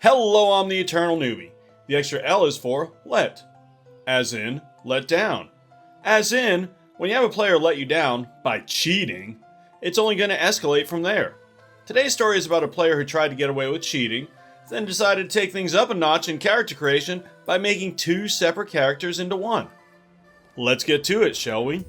Hello, I'm the Eternal Newbie. The extra L is for let, as in let down. As in, when you have a player let you down by cheating, it's only going to escalate from there. Today's story is about a player who tried to get away with cheating, then decided to take things up a notch in character creation by making two separate characters into one. Let's get to it, shall we?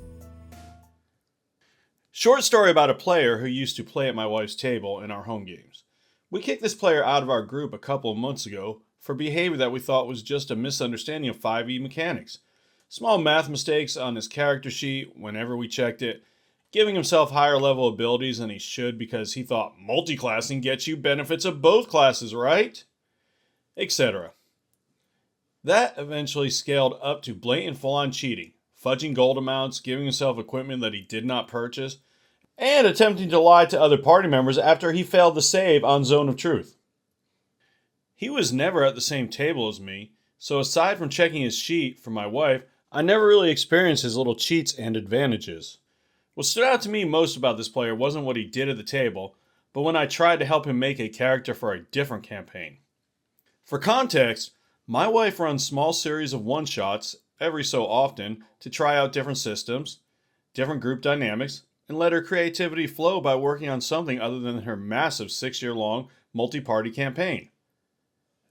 Short story about a player who used to play at my wife's table in our home games. We kicked this player out of our group a couple of months ago for behavior that we thought was just a misunderstanding of 5e mechanics. Small math mistakes on his character sheet whenever we checked it, giving himself higher level abilities than he should because he thought multiclassing gets you benefits of both classes, right? Etc. That eventually scaled up to blatant full-on cheating, fudging gold amounts, giving himself equipment that he did not purchase, and attempting to lie to other party members after he failed the save on Zone of Truth. He was never at the same table as me, so aside from checking his sheet for my wife, I never really experienced his little cheats and advantages. What stood out to me most about this player wasn't what he did at the table, but when I tried to help him make a character for a different campaign. For context, my wife runs small series of one-shots every so often to try out different systems, different group dynamics, and let her creativity flow by working on something other than her massive 6-year-long multi-party campaign.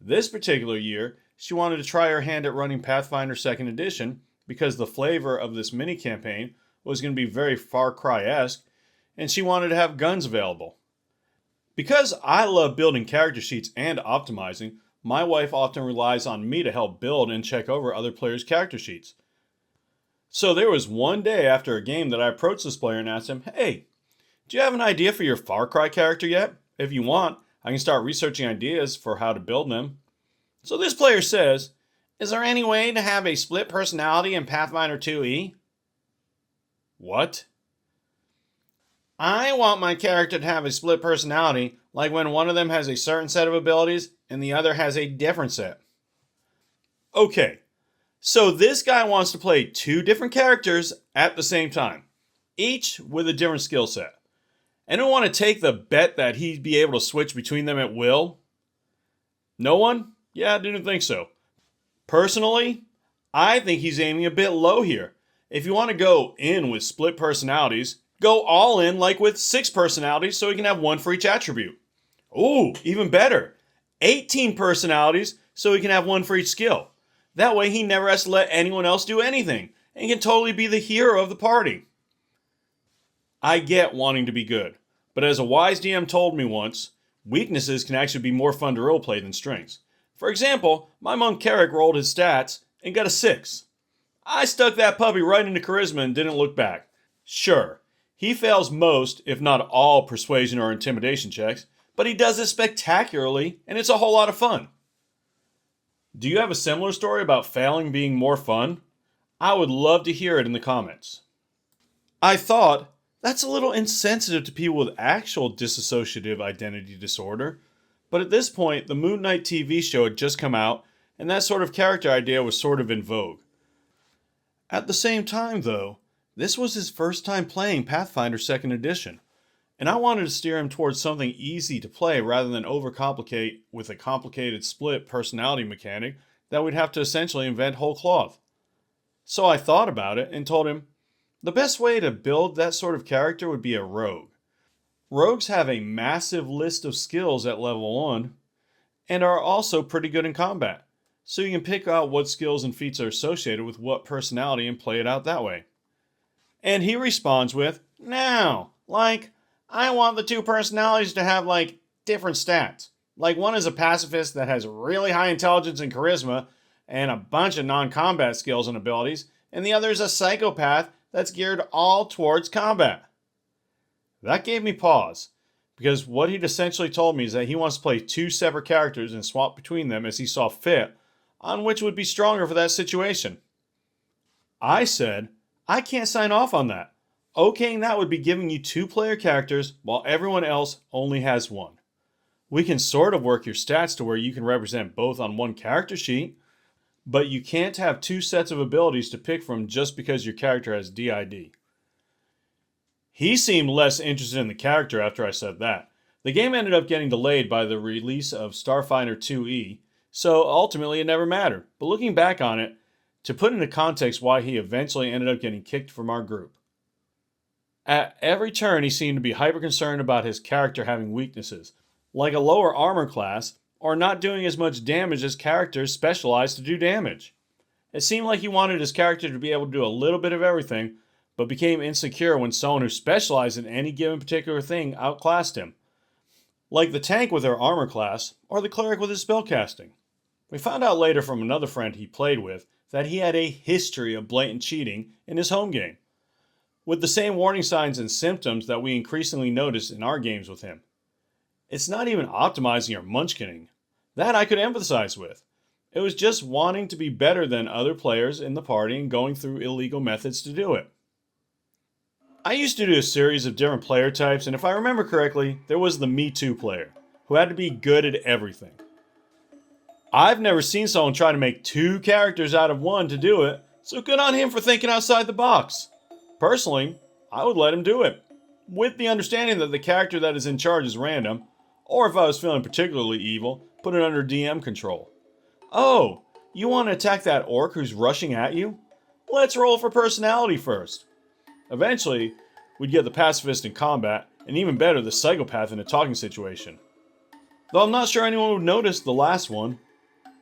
This particular year, she wanted to try her hand at running Pathfinder 2nd Edition because the flavor of this mini-campaign was going to be very Far Cry-esque, and she wanted to have guns available. Because I love building character sheets and optimizing, my wife often relies on me to help build and check over other players' character sheets. So there was one day after a game that I approached this player and asked him, "Hey, do you have an idea for your Far Cry character yet? If you want, I can start researching ideas for how to build them." So this player says, "Is there any way to have a split personality in Pathfinder 2e? What? "I want my character to have a split personality, like when one of them has a certain set of abilities and the other has a different set." Okay. So this guy wants to play two different characters at the same time, each with a different skill set. Anyone want to take the bet that he'd be able to switch between them at will? No one? Yeah, I didn't think so. Personally, I think he's aiming a bit low here. If you want to go in with split personalities, go all in like with 6 personalities so he can have one for each attribute. Ooh, even better. 18 personalities so he can have one for each skill. That way he never has to let anyone else do anything and can totally be the hero of the party. I get wanting to be good, but as a wise DM told me once, weaknesses can actually be more fun to roleplay than strengths. For example, my monk Carrick rolled his stats and got a 6. I stuck that puppy right into charisma and didn't look back. Sure, he fails most, if not all, persuasion or intimidation checks, but he does it spectacularly and it's a whole lot of fun. Do you have a similar story about failing being more fun? I would love to hear it in the comments. I thought, that's a little insensitive to people with actual dissociative identity disorder, but at this point, the Moon Knight TV show had just come out, and that sort of character idea was sort of in vogue. At the same time, though, this was his first time playing Pathfinder 2nd Edition, and I wanted to steer him towards something easy to play rather than overcomplicate with a complicated split personality mechanic that we'd have to essentially invent whole cloth. So I thought about it and told him, the best way to build that sort of character would be a rogue. Rogues have a massive list of skills at level 1 and are also pretty good in combat, so you can pick out what skills and feats are associated with what personality and play it out that way. And he responds with, "No, I want the 2 personalities to have, different stats. Like, one is a pacifist that has really high intelligence and charisma and a bunch of non-combat skills and abilities, and the other is a psychopath that's geared all towards combat." That gave me pause, because what he'd essentially told me is that he wants to play 2 separate characters and swap between them as he saw fit, on which would be stronger for that situation. I said, I can't sign off on that. Okaying that would be giving you 2 player characters while everyone else only has 1. We can sort of work your stats to where you can represent both on one character sheet, but you can't have 2 sets of abilities to pick from just because your character has DID. He seemed less interested in the character after I said that. The game ended up getting delayed by the release of Starfighter 2E, so ultimately it never mattered. But looking back on it, to put into context why he eventually ended up getting kicked from our group. At every turn, he seemed to be hyper concerned about his character having weaknesses, like a lower armor class, or not doing as much damage as characters specialized to do damage. It seemed like he wanted his character to be able to do a little bit of everything, but became insecure when someone who specialized in any given particular thing outclassed him, like the tank with her armor class, or the cleric with his spellcasting. We found out later from another friend he played with that he had a history of blatant cheating in his home game, with the same warning signs and symptoms that we increasingly notice in our games with him. It's not even optimizing or munchkining. That I could empathize with. It was just wanting to be better than other players in the party and going through illegal methods to do it. I used to do a series of different player types, and if I remember correctly, there was the Me Too player, who had to be good at everything. I've never seen someone try to make 2 characters out of 1 to do it, so good on him for thinking outside the box. Personally, I would let him do it, with the understanding that the character that is in charge is random, or if I was feeling particularly evil, put it under DM control. Oh, you want to attack that orc who's rushing at you? Let's roll for personality first. Eventually, we'd get the pacifist in combat, and even better, the psychopath in a talking situation. Though I'm not sure anyone would notice the last one,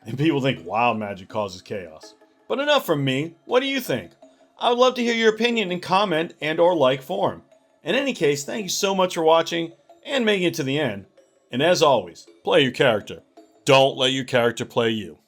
and people think wild magic causes chaos. But enough from me, what do you think? I would love to hear your opinion in comment and or like form. In any case, thank you so much for watching and making it to the end. And as always, play your character. Don't let your character play you.